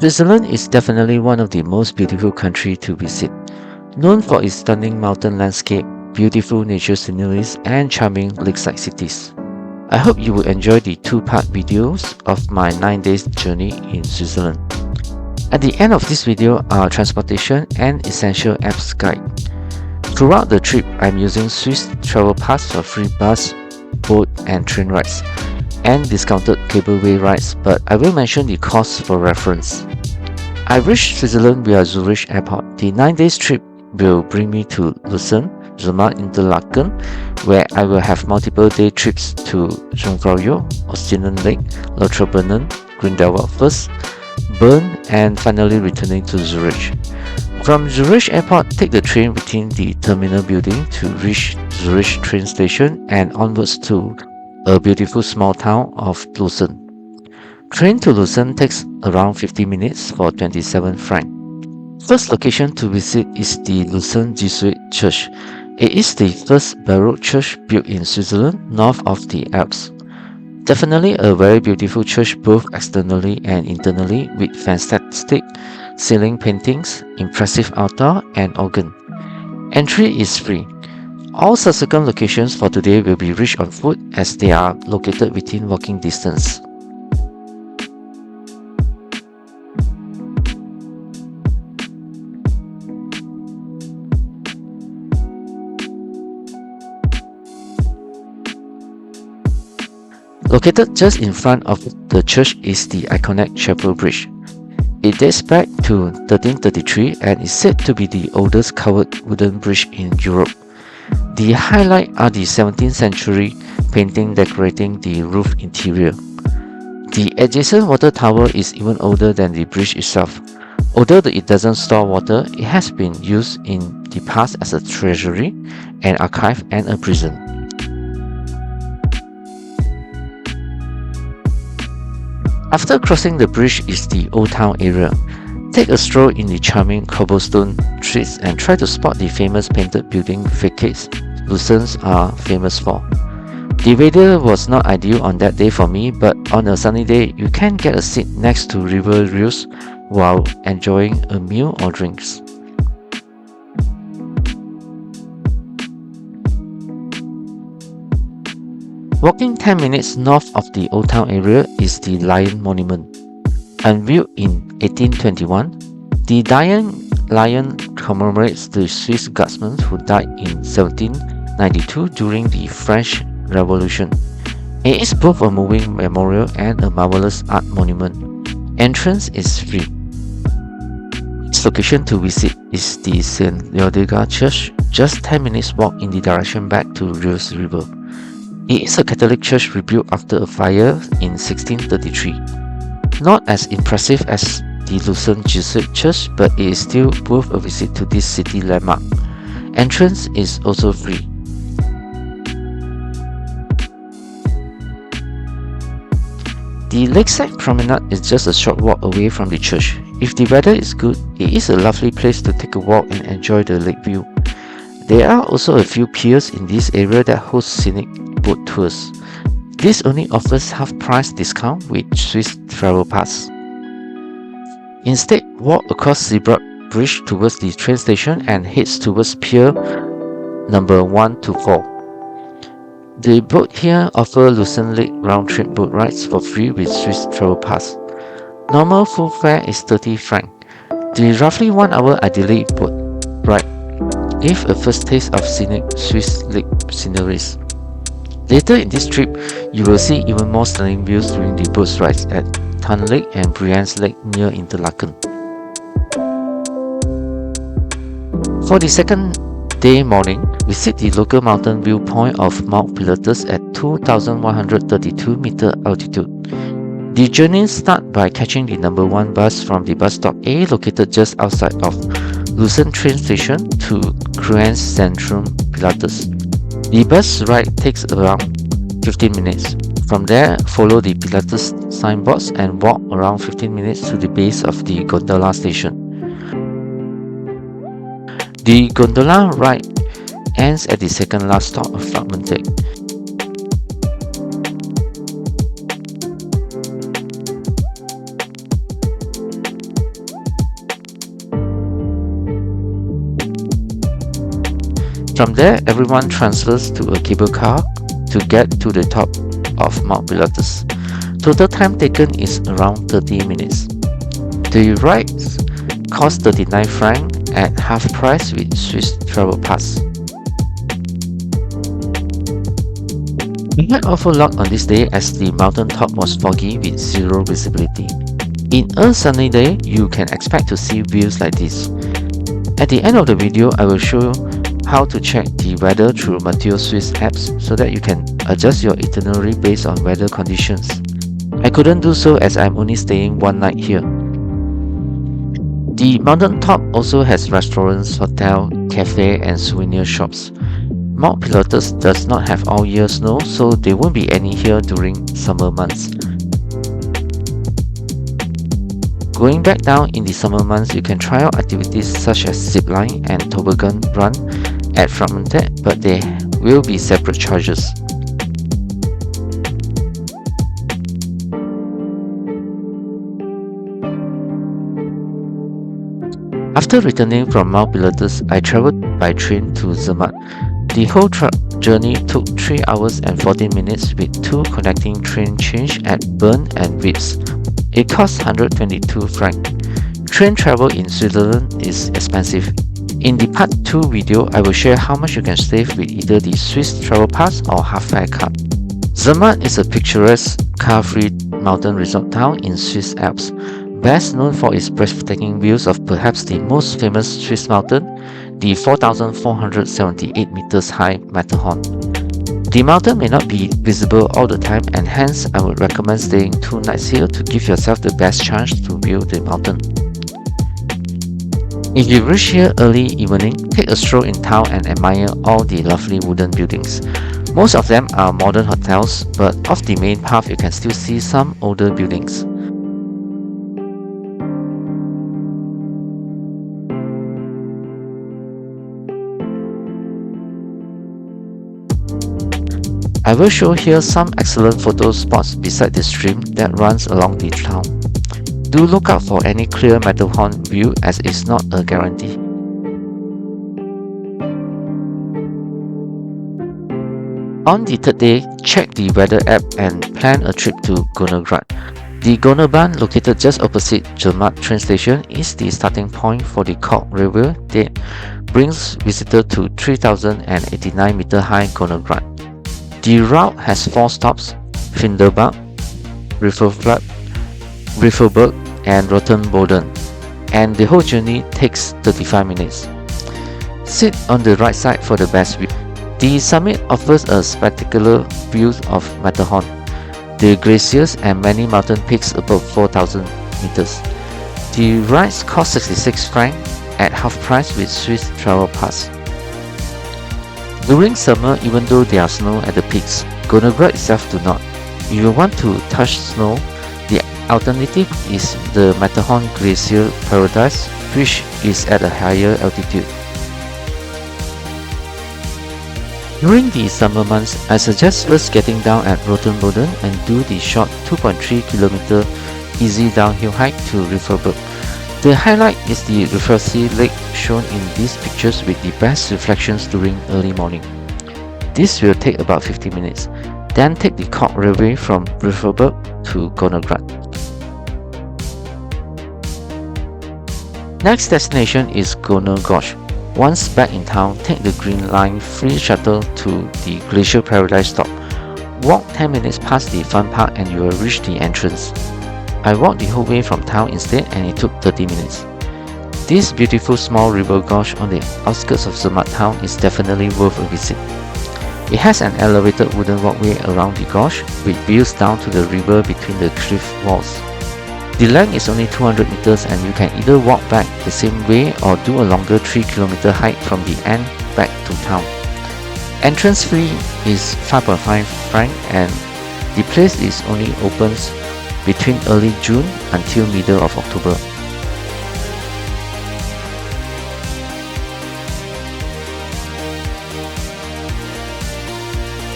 Switzerland is definitely one of the most beautiful countries to visit, known for its stunning mountain landscape, beautiful nature sceneries, and charming lakeside cities. I hope you will enjoy the two-part videos of my 9 days journey in Switzerland. At the end of this video are transportation and essential apps guide. Throughout the trip, I'm using Swiss Travel Pass for free bus, boat and train rides, and discounted cableway rides, but I will mention the costs for reference. I reached Switzerland via Zurich Airport. The 9 days trip will bring me to Lucerne, Zermatt, Interlaken, where I will have multiple day trips to Jungfraujoch, Lucerne Lake, Leodegar, Grindelwald first, Bern, and finally returning to Zurich. From Zurich Airport, take the train within the terminal building to reach Zurich train station and onwards to a beautiful small town of Lucerne. Train to Lucerne takes around 50 minutes for 27 francs. First location to visit is the Lucerne Jesuit Church. It is the first Baroque church built in Switzerland, north of the Alps. Definitely a very beautiful church both externally and internally, with fantastic ceiling paintings, impressive altar and organ. Entry is free. All subsequent locations for today will be reached on foot as they are located within walking distance. Located just in front of the church is the iconic chapel bridge. It dates back to 1333 and is said to be the oldest covered wooden bridge in Europe. The highlight are the 17th century painting decorating the roof interior. The adjacent water tower is even older than the bridge itself. Although it doesn't store water, it has been used in the past as a treasury, an archive and a prison. After crossing the bridge is the Old Town area. Take a stroll in the charming cobblestone streets and try to spot the famous painted building facades Lucernes are famous for. The weather was not ideal on that day for me, but on a sunny day you can get a seat next to river rills while enjoying a meal or drinks. Walking 10 minutes north of the Old Town area is the Lion Monument. Unveiled in 1821, the lion commemorates the Swiss guardsmen who died in 1792 during the French Revolution. It is both a moving memorial and a marvelous art monument. Entrance is free. Its location to visit is the St. Leodegar Church, just 10 minutes walk in the direction back to Reus River. It is a Catholic church rebuilt after a fire in 1633. Not as impressive as the Lucerne Jesuit Church, but it is still worth a visit to this city landmark. Entrance is also free. The lakeside promenade is just a short walk away from the church. If the weather is good, it is a lovely place to take a walk and enjoy the lake view. There are also a few piers in this area that host scenic boat tours. This only offers half-price discount with Swiss Travel Pass. Instead, walk across Zermatt Bridge towards the train station and heads towards Pier number 1 to 4. The boat here offer Lucerne Lake round-trip boat rides for free with Swiss Travel Pass. Normal full fare is 30 francs. The roughly 1 hour idyllic boat ride gave a first taste of scenic Swiss lake sceneries. Later in this trip, you will see even more stunning views during the boat rides at Thun Lake and Brienz Lake near Interlaken. For the second day morning, visit the local mountain viewpoint of Mount Pilatus at 2,132 meter altitude. The journey starts by catching the number 1 bus from the bus stop A located just outside of Lucerne train station to Cruens Centrum Pilatus. The bus ride takes around 15 minutes. From there, follow the Pilatus signboards and walk around 15 minutes to the base of the gondola station. The gondola ride ends at the second last stop of Fragment Lake. From there, everyone transfers to a cable car to get to the top of Mount Pilatus. Total time taken is around 30 minutes. The ride costs 39 francs at half price with Swiss travel pass. We had awful luck on this day as the mountain top was foggy with zero visibility. In a sunny day, you can expect to see views like this. At the end of the video, I will show how to check the weather through Meteo Swiss apps so that you can adjust your itinerary based on weather conditions. I couldn't do so as I'm only staying one night here. The mountain top also has restaurants, hotel, cafe and souvenir shops. Mount Pilatus does not have all-year snow, so there won't be any here during summer months. Going back down in the summer months, you can try out activities such as zipline and toboggan run at Fragmented, but there will be separate charges. After returning from Mount Pilatus, I travelled by train to Zermatt. The whole journey took 3 hours and 14 minutes with 2 connecting train change at Bern and Vips. It costs 122 francs. Train travel in Switzerland is expensive. In the part 2 video, I will share how much you can save with either the Swiss travel pass or half-fare card. Zermatt is a picturesque, car-free mountain resort town in Swiss Alps, best known for its breathtaking views of perhaps the most famous Swiss mountain, the 4,478 meters high Matterhorn. The mountain may not be visible all the time, and hence I would recommend staying 2 nights here to give yourself the best chance to view the mountain. If you reach here early evening, take a stroll in town and admire all the lovely wooden buildings. Most of them are modern hotels, but off the main path you can still see some older buildings. I will show here some excellent photo spots beside the stream that runs along the town. Do look out for any clear Matterhorn view as it's not a guarantee. On the third day, check the weather app and plan a trip to Gornergrat. The Gorner located just opposite Zermatt train station is the starting point for the Cork Railway that brings visitors to 3,089 meter high Gornergrat. The route has 4 stops: Finderbach, Riffelberg and Rottenboden, and the whole journey takes 35 minutes. Sit on the right side for the best view. The summit offers a spectacular view of Matterhorn, the glaciers and many mountain peaks above 4,000 meters. The rides cost 66 francs at half price with Swiss travel pass. During summer, even though there are snow at the peaks, Gornergrat itself do not. If you want to touch snow, the alternative is the Matterhorn Glacier Paradise, which is at a higher altitude. During the summer months, I suggest first getting down at Rottenboden and do the short 2.3 km easy downhill hike to Riffelberg. The highlight is the Lucerne Lake shown in these pictures with the best reflections during early morning. This will take about 50 minutes. Then take the Cork Railway from Riffelberg to Gornergrat. Next destination is Gorge. Once back in town, take the Green Line free shuttle to the Glacier Paradise stop. Walk 10 minutes past the fun park and you will reach the entrance. I walked the whole way from town instead and it took 30 minutes. This beautiful small river gorge on the outskirts of Zermatt town is definitely worth a visit. It has an elevated wooden walkway around the gorge with views down to the river between the cliff walls. The length is only 200 meters and you can either walk back the same way or do a longer 3 km hike from the end back to town. Entrance fee is 5.5 franc and the place is only opens between early June until middle of October.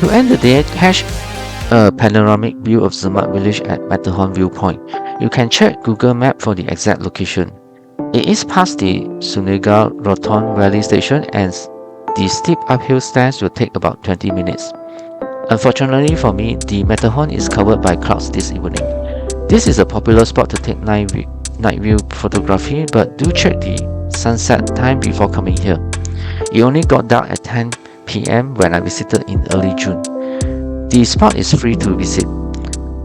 To end the day, catch a panoramic view of Zermatt village at Matterhorn Viewpoint. You can check Google Map for the exact location. It is past the Leodegar Roton Valley Station and The steep uphill stairs will take about 20 minutes. Unfortunately for me, the Matterhorn is covered by clouds this evening. This is a popular spot to take night view photography, but do check the sunset time before coming here. It only got dark at 10 p.m. when I visited in early June. The spot is free to visit.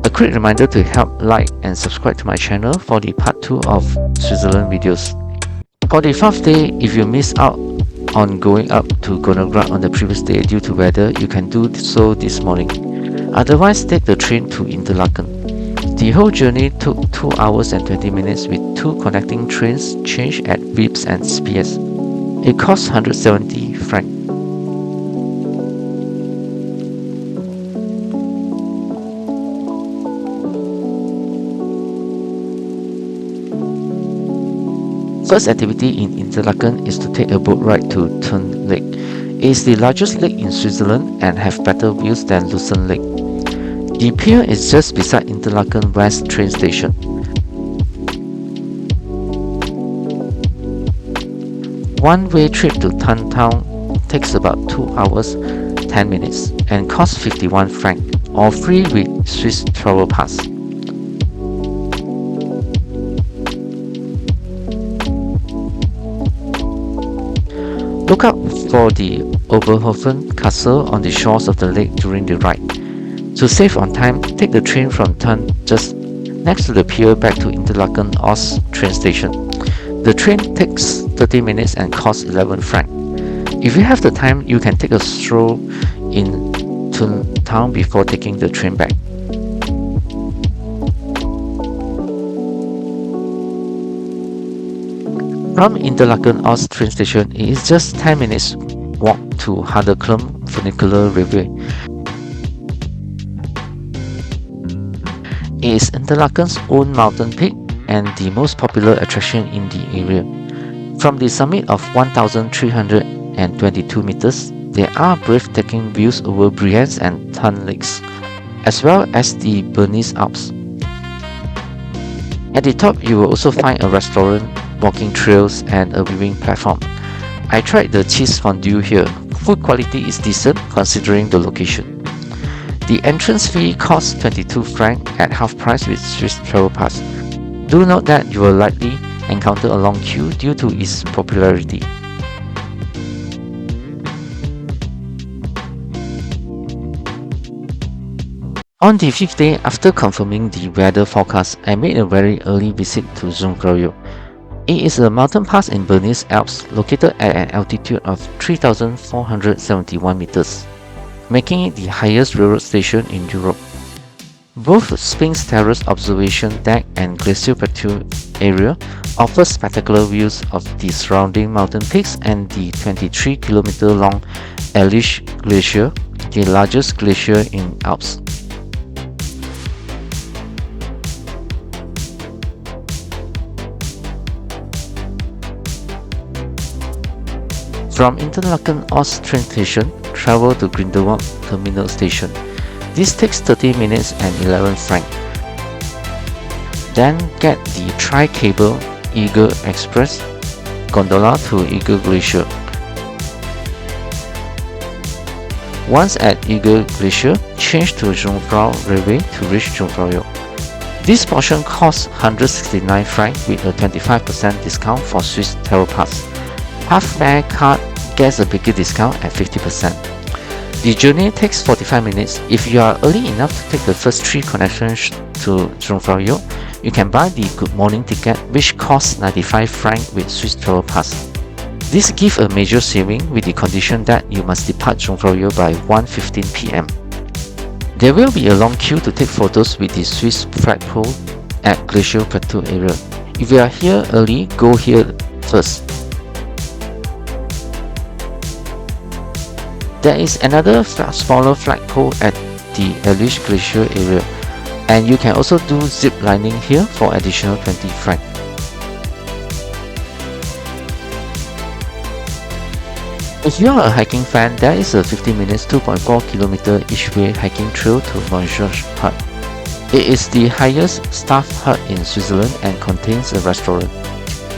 A quick reminder to help like and subscribe to my channel for the part 2 of Switzerland videos. For the 4th day, if you miss out on going up to Gornergrat on the previous day due to weather, you can do so this morning. Otherwise, take the train to Interlaken. The whole journey took 2 hours and 20 minutes with 2 connecting trains changed at Vips and Spiez. It cost 170 francs. First activity in Interlaken is to take a boat ride to Thun Lake. It is the largest lake in Switzerland and have better views than Lucerne Lake. The pier is just beside Interlaken West train station. One-way trip to Thun town takes about 2 hours 10 minutes and costs 51 francs, or free with Swiss travel pass. Look out for the Oberhofen Castle on the shores of the lake during the ride. To save on time, take the train from Thun just next to the pier back to Interlaken Ost train station. The train takes 30 minutes and costs 11 francs. If you have the time, you can take a stroll in Thun town before taking the train back. From Interlaken Ost train station, it is just 10 minutes walk to Klum funicular railway. It is Interlaken's own mountain peak and the most popular attraction in the area. From the summit of 1,322 meters, there are breathtaking views over Brienz and Thun Lakes, as well as the Bernese Alps. At the top, you will also find a restaurant, walking trails, and a viewing platform. I tried the cheese fondue here. Food quality is decent considering the location. The entrance fee costs 22 francs at half price with Swiss travel pass. Do note that you will likely encounter a long queue due to its popularity. On the 5th day, after confirming the weather forecast, I made a very early visit to Jungfraujoch. It is a mountain pass in Bernese Alps located at an altitude of 3,471 meters, making it the highest railroad station in Europe. Both Sphinx Terrace observation deck and glacier plateau area offer spectacular views of the surrounding mountain peaks and the 23-kilometer long Ehrlich Glacier, the largest glacier in Alps. From Interlaken Ost train station, travel to Grindelwald terminal station. This takes 30 minutes and 11 francs. Then get the tri-cable Eagle Express gondola to Eagle Glacier. Once at Eagle Glacier, change to Jungfrau Railway to reach Jungfraujoch. This portion costs 169 francs with a 25% discount for Swiss travel pass. Half-fare card gets a bigger discount at 50%. The journey takes 45 minutes. If you are early enough to take the first 3 connections to Jungfraujoch, you can buy the Good Morning ticket, which costs 95 francs with Swiss travel pass. This gives a major saving with the condition that you must depart Jungfraujoch by 1:15 p.m. There will be a long queue to take photos with the Swiss flagpole at Glacier Plateau area. If you are here early, go here first. There is another smaller flagpole at the Ehrlich Glacier area, and you can also do zip lining here for additional 20 francs. If you are a hiking fan, there is a 50 minutes 2.4 km each way hiking trail to Mönchsjochhütte. It is the highest staff hut in Switzerland and contains a restaurant.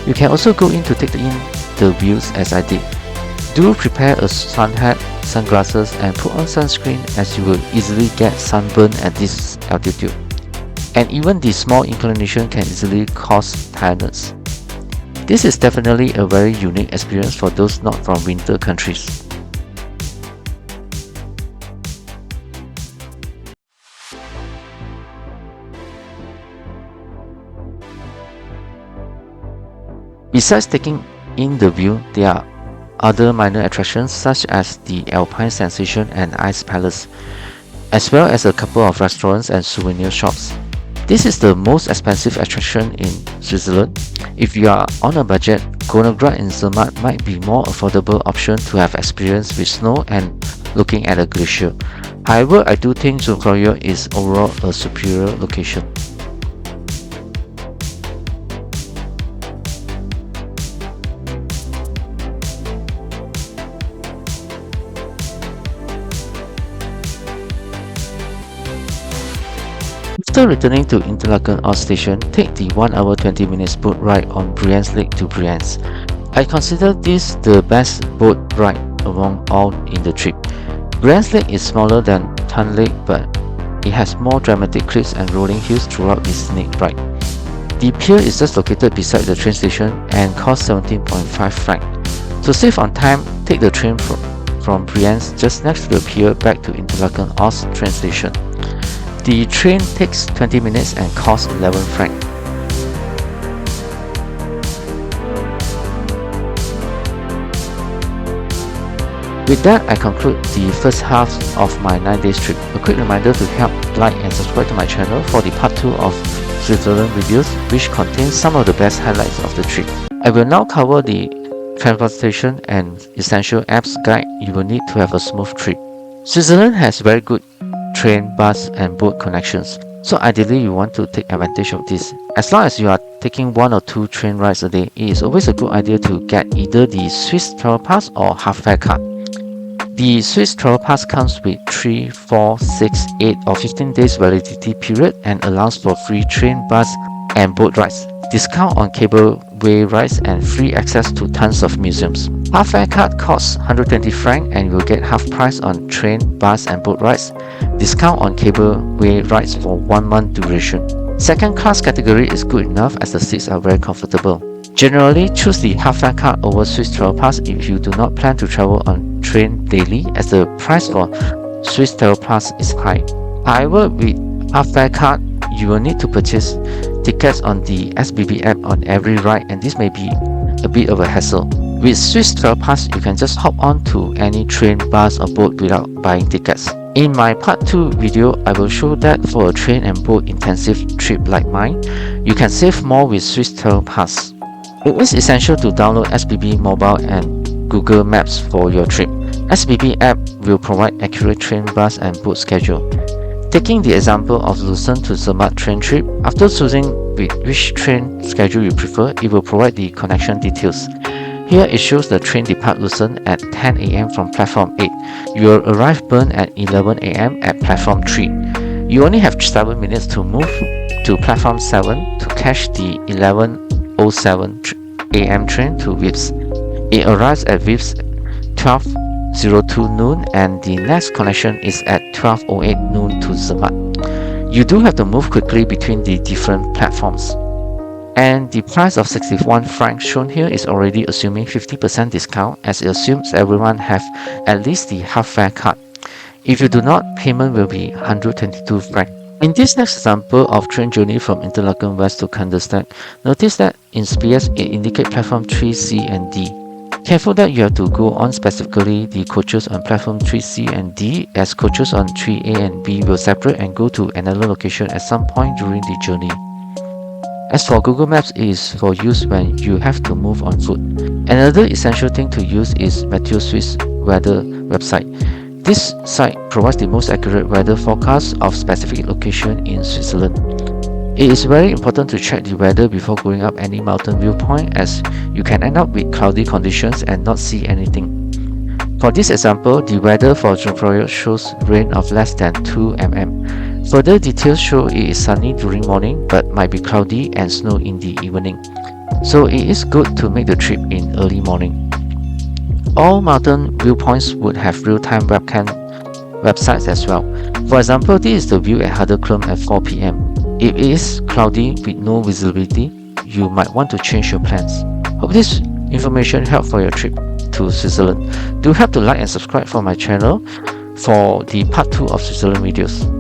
You can also go in to take in the views as I did. Do prepare a sun hat, sunglasses and put on sunscreen as you will easily get sunburn at this altitude. And even the small inclination can easily cause tiredness. This is definitely a very unique experience for those not from winter countries. Besides taking in the view, there are other minor attractions such as the Alpine Sensation and Ice Palace, as well as a couple of restaurants and souvenir shops. This is the most expensive attraction in Switzerland. If you are on a budget, Gornergrat in Zermatt might be more affordable option to have experience with snow and looking at a glacier. However, I do think Jungfraujoch is overall a superior location. After returning to Interlaken station, take the 1 hour 20 minutes boat ride on Brienz Lake to Brienz. I consider this the best boat ride among all in the trip. Brienz Lake is smaller than Thun Lake, but it has more dramatic cliffs and rolling hills throughout this scenic ride. The pier is just located beside the train station and costs 17.5 franc. To save on time, take the train from Brienz just next to the pier back to Interlaken train station. The train takes 20 minutes and costs 11 franc. With that, I conclude the first half of my 9-day trip. A quick reminder to help like and subscribe to my channel for the part 2 of Switzerland reviews, which contains some of the best highlights of the trip. I will now cover the transportation and essential apps guide you will need to have a smooth trip. Switzerland has very good train, bus and boat connections, so ideally you want to take advantage of this. As long as you are taking 1 or 2 train rides a day, it is always a good idea to get either the Swiss Travel Pass or half-fare card. The Swiss Travel Pass comes with 3, 4, 6, 8 or 15 days validity period and allows for free train, bus and boat rides, discount on cableway rides and free access to tons of museums. Half-fare card costs 120 francs and you will get half price on train, bus and boat rides, discount on cableway rides for 1 month duration. Second class category is good enough as the seats are very comfortable. Generally, choose the half-fare card over Swiss Travel Pass if you do not plan to travel on train daily, as the price for Swiss Travel Pass is high. However, with half-fare card, you will need to purchase tickets on the SBB app on every ride, and this may be a bit of a hassle. With Swiss Travel Pass, you can just hop on to any train, bus or boat without buying tickets. In my part 2 video, I will show that for a train and boat intensive trip like mine, you can save more with Swiss Travel Pass. It is essential to download SBB Mobile and Google Maps for your trip. SBB app will provide accurate train, bus and boat schedule. Taking the example of Lucerne to Zermatt train trip, after choosing which train schedule you prefer, it will provide the connection details. Here it shows the train depart Lucerne at 10 AM from platform 8. You will arrive Bern at 11 AM at platform 3. You only have 7 minutes to move to platform 7 to catch the 11:07 AM train to Vips. It arrives at Vips 12:02 noon and the next connection is at 12:08 noon to Zermatt. You do have to move quickly between the different platforms. And the price of 61 francs shown here is already assuming 50% discount, as it assumes everyone have at least the half-fare card. If you do not, payment will be 122 francs. In this next example of train journey from Interlaken West to Kandersteg, notice that in SPS it indicates platform 3, C and D. Careful that you have to go on specifically the coaches on platform 3C and D, as coaches on 3A and B will separate and go to another location at some point during the journey. As for Google Maps, it is for use when you have to move on foot. Another essential thing to use is Meteo Swiss weather website. This site provides the most accurate weather forecast of specific location in Switzerland. It is very important to check the weather before going up any mountain viewpoint, as you can end up with cloudy conditions and not see anything. For this example, the weather for Jungfraujoch shows rain of less than 2 mm. Further details show it is sunny during morning but might be cloudy and snow in the evening. So it is good to make the trip in early morning. All mountain viewpoints would have real-time webcam websites as well. For example, this is the view at Klum at 4 p.m. If it is cloudy with no visibility, you might want to change your plans. Hope this information helped for your trip to Switzerland. Do help to like and subscribe for my channel for the part 2 of Switzerland videos.